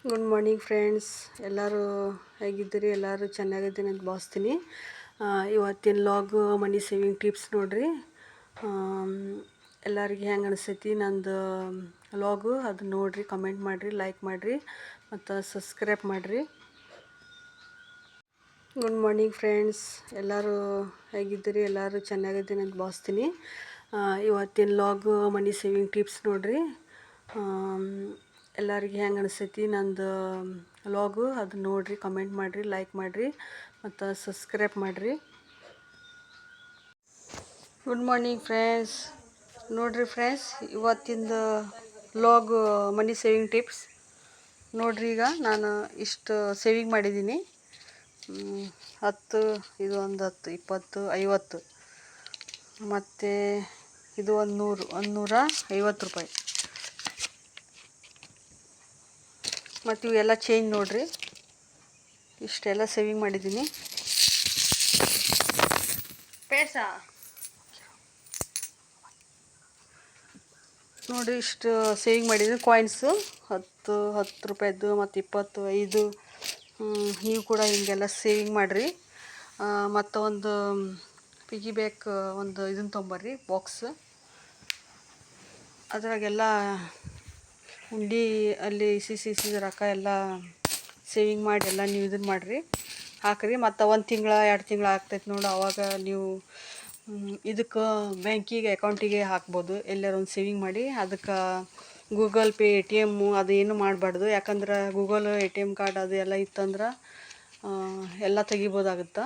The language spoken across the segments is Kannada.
Good morning friends. ಎಲ್ಲರೂ ಹೇಗಿದ್ದೀರಿ? ಎಲ್ಲರೂ ಚೆನ್ನಾಗಿದ್ದೀನಿ ಅಂತ ಭಾವಿಸ್ತೀನಿ. ಇವತ್ತಿನ ಲಾಗು ಮನಿ ಸೇವಿಂಗ್ ಟಿಪ್ಸ್ ನೋಡ್ರಿ. ಎಲ್ಲರಿಗೆ ಹೆಂಗೆ ಅನಿಸ್ತೈತಿ ನಂದು ಲಾಗು ಅದು ನೋಡಿರಿ, ಕಮೆಂಟ್ ಮಾಡಿರಿ, ಲೈಕ್ ಮಾಡಿರಿ ಮತ್ತು ಸಬ್ಸ್ಕ್ರೈಬ್ ಮಾಡಿರಿ. Good morning friends. ಎಲ್ಲರೂ ಹೇಗಿದ್ದೀರಿ? ಎಲ್ಲರೂ ಚೆನ್ನಾಗಿದ್ದೀನಿ ಅಂತ ಭಾವಿಸ್ತೀನಿ. ಇವತ್ತಿನ ಲಾಗು ಮನಿ ಸೇವಿಂಗ್ ಟಿಪ್ಸ್ ನೋಡ್ರಿ. ಎಲ್ಲರಿಗೆ ಹೆಂಗೆ ಅನಿಸ್ತೈತಿ ನಂದು ಲಾಗು ಅದು ನೋಡಿರಿ, ಕಮೆಂಟ್ ಮಾಡಿರಿ, ಲೈಕ್ ಮಾಡಿರಿ ಮತ್ತು ಸಬ್ಸ್ಕ್ರೈಬ್ ಮಾಡಿರಿ. Good morning friends. ನೋಡಿರಿ ಫ್ರೆಂಡ್ಸ್, ಇವತ್ತಿಂದ ಲಾಗ್ ಮನಿ ಸೇವಿಂಗ್ ಟಿಪ್ಸ್ ನೋಡ್ರಿ. ಈಗ ನಾನು ಇಷ್ಟು ಸೇವಿಂಗ್ ಮಾಡಿದ್ದೀನಿ. 10, ಇದು ಒಂದು 10, 20, 50 ಮತ್ತು ಇದು ಒಂದು 150 ರೂಪಾಯಿ. ಮತ್ತು ಇವೆಲ್ಲ ಚೇಂಜ್ ನೋಡ್ರಿ. ಇಷ್ಟೆಲ್ಲ ಸೇವಿಂಗ್ ಮಾಡಿದ್ದೀನಿ. ನೋಡಿರಿ, ಇಷ್ಟು ಸೇವಿಂಗ್ ಮಾಡಿದ್ದೀನಿ. ಕಾಯಿನ್ಸು 10 ರೂಪಾಯಿದ್ದು ಮತ್ತು 25. ನೀವು ಕೂಡ ಹೀಗೆಲ್ಲ ಸೇವಿಂಗ್ ಮಾಡಿರಿ. ಮತ್ತು ಒಂದು ಪಿಗಿ ಬ್ಯಾಂಕ್ ಒಂದು ಇದನ್ನು ತೊಗೊಂಬರ್ರಿ, ಬಾಕ್ಸ್. ಅದ್ರಾಗೆಲ್ಲ ಉಂಡಿ ಅಲ್ಲಿ ಸಿ ರೊಕ್ಕ ಎಲ್ಲ ಸೇವಿಂಗ್ ಮಾಡಿ ಎಲ್ಲ ನೀವು ಇದನ್ನು ಮಾಡಿರಿ, ಹಾಕಿರಿ. ಮತ್ತು 1 ತಿಂಗಳ 2 ತಿಂಗಳು ಆಗ್ತೈತೆ ನೋಡಿ, ಆವಾಗ ನೀವು ಇದಕ್ಕೆ ಬ್ಯಾಂಕಿಗೆ ಅಕೌಂಟಿಗೆ ಹಾಕ್ಬೋದು. ಎಲ್ಲರ ಒಂದು ಸೇವಿಂಗ್ ಮಾಡಿ ಅದಕ್ಕೆ ಗೂಗಲ್ ಪೇ, ATM ಅದು ಏನು ಮಾಡಬಾರ್ದು. ಯಾಕಂದ್ರೆ ಗೂಗಲ್ ATM ಕಾರ್ಡ್ ಅದು ಎಲ್ಲ ಇತ್ತಂದ್ರೆ ಎಲ್ಲ ತೆಗಿಬೋದಾಗುತ್ತೆ.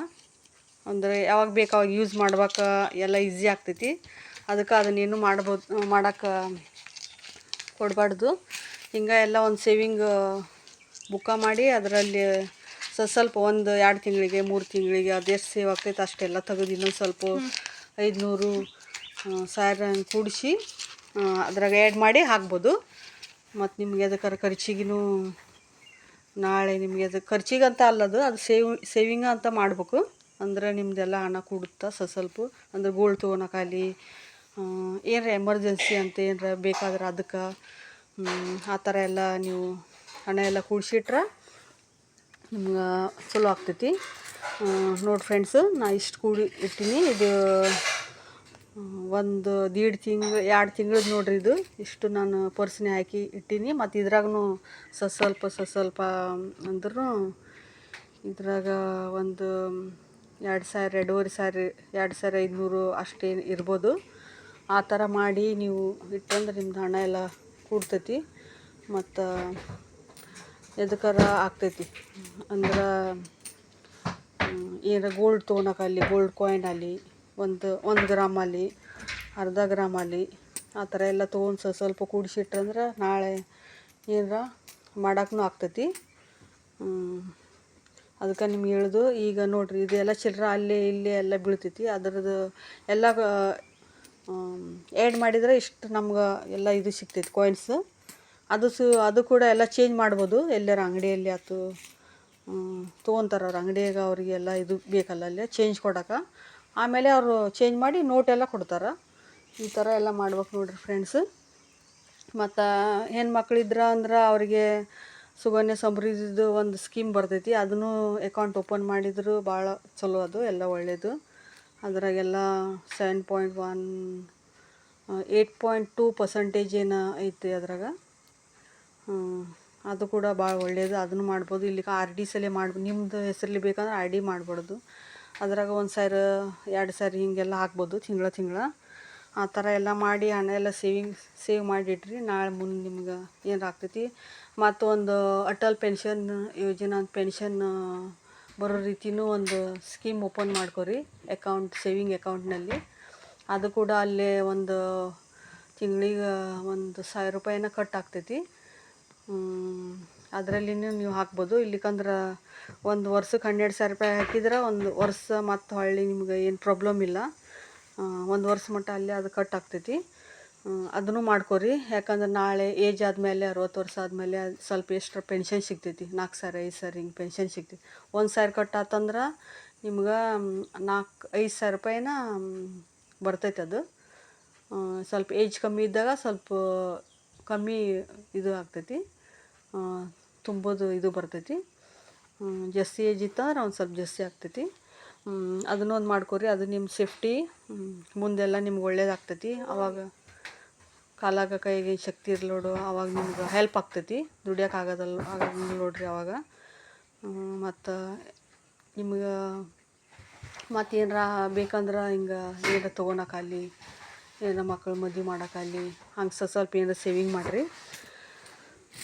ಅಂದರೆ ಯಾವಾಗ ಬೇಕು ಅವಾಗ ಯೂಸ್ ಮಾಡ್ಬೇಕು, ಎಲ್ಲ ಈಸಿ ಆಗ್ತೈತಿ. ಅದಕ್ಕೆ ಅದನ್ನೇನು ಮಾಡೋಕ್ಕೆ ಕೊಡಬಾರ್ದು. ಹಿಂಗೆ ಎಲ್ಲ ಒಂದು ಸೇವಿಂಗ್ ಬುಕ್ಕ ಮಾಡಿ ಅದರಲ್ಲಿ ಸ್ವಲ್ಪ 1-2 ತಿಂಗಳಿಗೆ 3 ತಿಂಗಳಿಗೆ ಅದೆಷ್ಟು ಸೇವ್ ಆಗ್ತೈತೆ ಅಷ್ಟೆಲ್ಲ ತೆಗೆದು ಇನ್ನೊಂದು ಸ್ವಲ್ಪ 500, 1000 ಕೂಡಿಸಿ ಅದ್ರಾಗ ಆ್ಯಡ್ ಮಾಡಿ ಹಾಕ್ಬೋದು. ಮತ್ತು ನಿಮಗೆ ಅದಕ್ಕೆ ಖರ್ಚಿಗೂ ನಾಳೆ ನಿಮಗೆ ಅದು ಖರ್ಚಿಗಂತ ಅಲ್ಲದು, ಅದು ಸೇವಿಂಗ ಅಂತ ಮಾಡ್ಬೇಕು. ಅಂದ್ರೆ ನಿಮ್ಮದೆಲ್ಲ ಹಣ ಕೂಡುತ್ತಾ ಸ್ವಲ್ಪ. ಅಂದ್ರೆ ಗೋಲ್ಡ್ ತೊಗೊಳಕಾಗಲಿ, ಏನರ ಎಮರ್ಜೆನ್ಸಿ ಅಂತ ಏನರ ಬೇಕಾದ್ರೆ ಅದಕ್ಕೆ ಆ ಥರ ಎಲ್ಲ ನೀವು ಹಣ ಎಲ್ಲ ಕೂಡಿಸಿಟ್ರೆ ನಿಮ್ಗೆ ಚಲೋ ಆಗ್ತೈತಿ. ನೋಡಿ ಫ್ರೆಂಡ್ಸು, ನಾ ಇಷ್ಟು ಕೂಡಿ ಇಟ್ಟೀನಿ. ಇದು 1.5 ತಿಂಗಳು 2 ತಿಂಗಳದ್ದು ನೋಡ್ರಿ. ಇದು ಇಷ್ಟು ನಾನು ಪರ್ಸ್ನೆ ಹಾಕಿ ಇಟ್ಟೀನಿ. ಮತ್ತು ಇದ್ರಾಗೂ ಸ್ವಲ್ಪ ಅಂದ್ರೂ ಇದ್ರಾಗ ಒಂದು 2,000, 2,500, 2,500 ಅಷ್ಟೇ ಇರ್ಬೋದು. ಆ ಥರ ಮಾಡಿ ನೀವು ಇಟ್ಟಂದ್ರೆ ನಿಮ್ದು ಹಣ ಎಲ್ಲ ಕೂಡ್ತೈತಿ ಮತ್ತು ಎದಕ್ಕಾರ ಆಗ್ತೈತಿ. ಅಂದ್ರೆ ಏನಾರ ಗೋಲ್ಡ್ ತೊಗೊಳಕಾಗಲಿ, ಗೋಲ್ಡ್ ಕಾಯಿನ್ ಆಗಲಿ, 1 ಗ್ರಾಮ್ ಆಗಲಿ, 1/2 ಗ್ರಾಮ್ ಆಗಲಿ, ಆ ಥರ ಎಲ್ಲ ತೊಗೊಂಡು ಸ್ವಲ್ಪ ಕೂಡಿಸಿಟ್ರಂದ್ರೆ ನಾಳೆ ಏನಾರ ಮಾಡೋಕ್ಕೂ ಆಗ್ತೈತಿ. ಅದಕ್ಕೆ ನಿಮ್ಗೆ ಹೇಳೋದು. ಈಗ ನೋಡಿರಿ, ಇದೆಲ್ಲ ಚಿಲ್ಲರೆ ಅಲ್ಲೇ ಇಲ್ಲೇ ಎಲ್ಲ ಬೀಳ್ತೈತಿ. ಅದರದ್ದು ಎಲ್ಲ ಆ್ಯಡ್ ಮಾಡಿದರೆ ಇಷ್ಟು ನಮ್ಗೆ ಎಲ್ಲ ಇದು ಸಿಗ್ತೈತಿ, ಕಾಯಿನ್ಸು. ಅದು ಕೂಡ ಎಲ್ಲ ಚೇಂಜ್ ಮಾಡ್ಬೋದು. ಎಲ್ಲರ ಅಂಗಡಿಯಲ್ಲಿ ಆಯ್ತು ತೊಗೊತಾರೆ ಅವ್ರು ಅಂಗಡಿಯಾಗ, ಅವರಿಗೆಲ್ಲ ಇದು ಬೇಕಲ್ಲ ಅಲ್ಲೇ ಚೇಂಜ್ ಕೊಡೋಕೆ. ಆಮೇಲೆ ಅವರು ಚೇಂಜ್ ಮಾಡಿ ನೋಟೆಲ್ಲ ಕೊಡ್ತಾರೆ. ಈ ಥರ ಎಲ್ಲ ಮಾಡ್ಬೇಕು ನೋಡಿರಿ ಫ್ರೆಂಡ್ಸು. ಮತ್ತು ಹೆಣ್ಮಕ್ಳಿದ್ರೆ ಅಂದ್ರೆ ಅವರಿಗೆ ಸುಕನ್ಯಾ ಸಮೃದ್ಧಿದು ಒಂದು ಸ್ಕೀಮ್ ಬರ್ತೈತಿ. ಅದನ್ನು ಅಕೌಂಟ್ ಓಪನ್ ಮಾಡಿದ್ರು ಭಾಳ ಚಲೋ, ಅದು ಎಲ್ಲ ಒಳ್ಳೆಯದು. ಅದ್ರಾಗೆಲ್ಲ 7.1 8.2% ಏನೋ ಐತಿ ಅದ್ರಾಗ. ಅದು ಕೂಡ ಭಾಳ ಒಳ್ಳೆಯದು, ಅದನ್ನು ಮಾಡ್ಬೋದು. ಇಲ್ಲಿಗೆ RD ಸಲ ನಿಮ್ಮದು ಹೆಸರಲ್ಲಿ ಬೇಕಂದ್ರೆ RD ಮಾಡ್ಬಾರ್ದು. ಅದ್ರಾಗ 1,000, 2,000 ಹೀಗೆಲ್ಲ ಹಾಕ್ಬೋದು ತಿಂಗಳ. ಆ ಥರ ಎಲ್ಲ ಮಾಡಿ ಹಣ ಎಲ್ಲ ಸೇವ್ ಮಾಡಿಟ್ರಿ. ನಾಳೆ ಮುಂದೆ ನಿಮ್ಗೆ ಏನಾರು ಆಗ್ತೈತಿ. ಮತ್ತು ಒಂದು ಅಟಲ್ ಪೆನ್ಷನ್ ಯೋಜನಾ ಅಂತ ಪೆನ್ಷನ್ ಬರೋ ರೀತಿಯೂ ಒಂದು ಸ್ಕೀಮ್ ಓಪನ್ ಮಾಡ್ಕೊರಿ, ಸೇವಿಂಗ್ ಅಕೌಂಟ್ನಲ್ಲಿ. ಅದು ಕೂಡ ಅಲ್ಲೇ ಒಂದು ತಿಂಗಳಿಗೆ 1,000 ರೂಪಾಯಿನ ಕಟ್ ಆಗ್ತೈತಿ. ಅದರಲ್ಲಿನೂ ನೀವು ಹಾಕ್ಬೋದು. ಇಲ್ಲಿಕಂದ್ರೆ ಒಂದು ವರ್ಷಕ್ಕೆ 12,000 ರೂಪಾಯಿ ಹಾಕಿದ್ರೆ ಒಂದು ವರ್ಷ ಮತ್ತು ಹೊಳ್ಳಿ ನಿಮ್ಗೆ ಏನು ಪ್ರಾಬ್ಲಮ್ ಇಲ್ಲ. 1 ವರ್ಷ ಮಟ್ಟ ಅಲ್ಲೇ ಅದು ಕಟ್ ಆಗ್ತೈತಿ. ಅದನ್ನು ಮಾಡ್ಕೊರಿ. ಯಾಕಂದ್ರೆ ನಾಳೆ ಏಜ್ ಆದಮೇಲೆ 60 ವರ್ಷ ಆದಮೇಲೆ ಸ್ವಲ್ಪ ಎಕ್ಸ್ಟ್ರಾ ಪೆನ್ಷನ್ ಸಿಗ್ತೈತಿ. 4,000, 5,000 ಹಿಂಗೆ ಪೆನ್ಷನ್ ಸಿಗ್ತೈತಿ. 1,000 ಕಟ್ ಆತಂದ್ರೆ ನಿಮ್ಗೆ 5,000 ರೂಪಾಯಿನ ಬರ್ತೈತೆ. ಅದು ಸ್ವಲ್ಪ ಏಜ್ ಕಮ್ಮಿ ಇದ್ದಾಗ ಸ್ವಲ್ಪ ಕಮ್ಮಿ ಇದು ಆಗ್ತೈತಿ, ತುಂಬೋದು ಇದು ಬರ್ತೈತಿ. ಜಾಸ್ತಿ ಏಜ್ ಇತ್ತಂದ್ರೆ ಒಂದು ಸ್ವಲ್ಪ ಜಾಸ್ತಿ ಆಗ್ತೈತಿ. ಅದನ್ನೊಂದು ಮಾಡ್ಕೊರಿ. ಅದು ನಿಮ್ಮ ಸೇಫ್ಟಿ, ಮುಂದೆಲ್ಲ ನಿಮ್ಗೆ ಒಳ್ಳೇದಾಗ್ತೈತಿ. ಅವಾಗ ಕಾಲಾಗ ಕೈಗೆ ಶಕ್ತಿ ಇರ್ಲೋಡು, ಅವಾಗ ನಿಮ್ಗೆ ಹೆಲ್ಪ್ ಆಗ್ತೈತಿ, ದುಡಿಯೋಕೆ ಆಗಂಗಿಲ್ಲ ನೋಡ್ರಿ ಅವಾಗ. ಮತ್ತು ನಿಮ್ಗೆ ಮತ್ತು ಏನರ ಬೇಕಂದ್ರೆ ಹಿಂಗೆ ಏನಾರ ತೊಗೊಳಕಾಗಲಿ, ಏನರ ಮಕ್ಳು ಮದುವೆ ಮಾಡೋಕ್ಕಾಗಲಿ, ಹಂಗೆ ಸ್ವಲ್ಪ ಏನಾರ ಸೇವಿಂಗ್ ಮಾಡಿರಿ.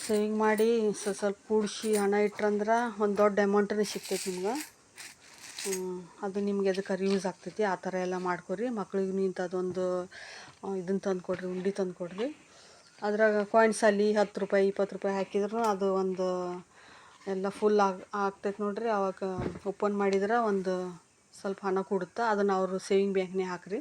ಸೇವಿಂಗ್ ಮಾಡಿ ಸ್ವಲ್ಪ ಕೂಡಿಸಿ ಹಣ ಇಟ್ರಂದ್ರೆ ಒಂದು ದೊಡ್ಡ ಅಮೌಂಟನೇ ಸಿಗ್ತೈತಿ ನಿಮ್ಗೆ. ಅದು ನಿಮ್ಗೆ ಎದಕ್ಕಾರು ಯೂಸ್ ಆಗ್ತೈತಿ. ಆ ಥರ ಎಲ್ಲ ಮಾಡ್ಕೊರಿ. ಮಕ್ಳಿಗೂ ಇಂಥದ್ದೊಂದು ಇದನ್ನು ತಂದು ಕೊಡ್ರಿ, ಉಂಡೆ ತಂದು ಕೊಡ್ರಿ. ಅದ್ರಾಗ ಕಾಯಿನ್ಸಲ್ಲಿ 10 ರೂಪಾಯಿ 20 ರೂಪಾಯಿ ಹಾಕಿದ್ರು ಅದು ಒಂದು ಎಲ್ಲ ಫುಲ್ ಆಗ್ತೈತೆ ನೋಡ್ರಿ. ಆವಾಗ ಓಪನ್ ಮಾಡಿದ್ರೆ ಒಂದು ಸ್ವಲ್ಪ ಹಣ ಕೊಡುತ್ತೆ. ಅದನ್ನು ಅವರು ಸೇವಿಂಗ್ ಬ್ಯಾಂಕ್ನೇ ಹಾಕಿರಿ.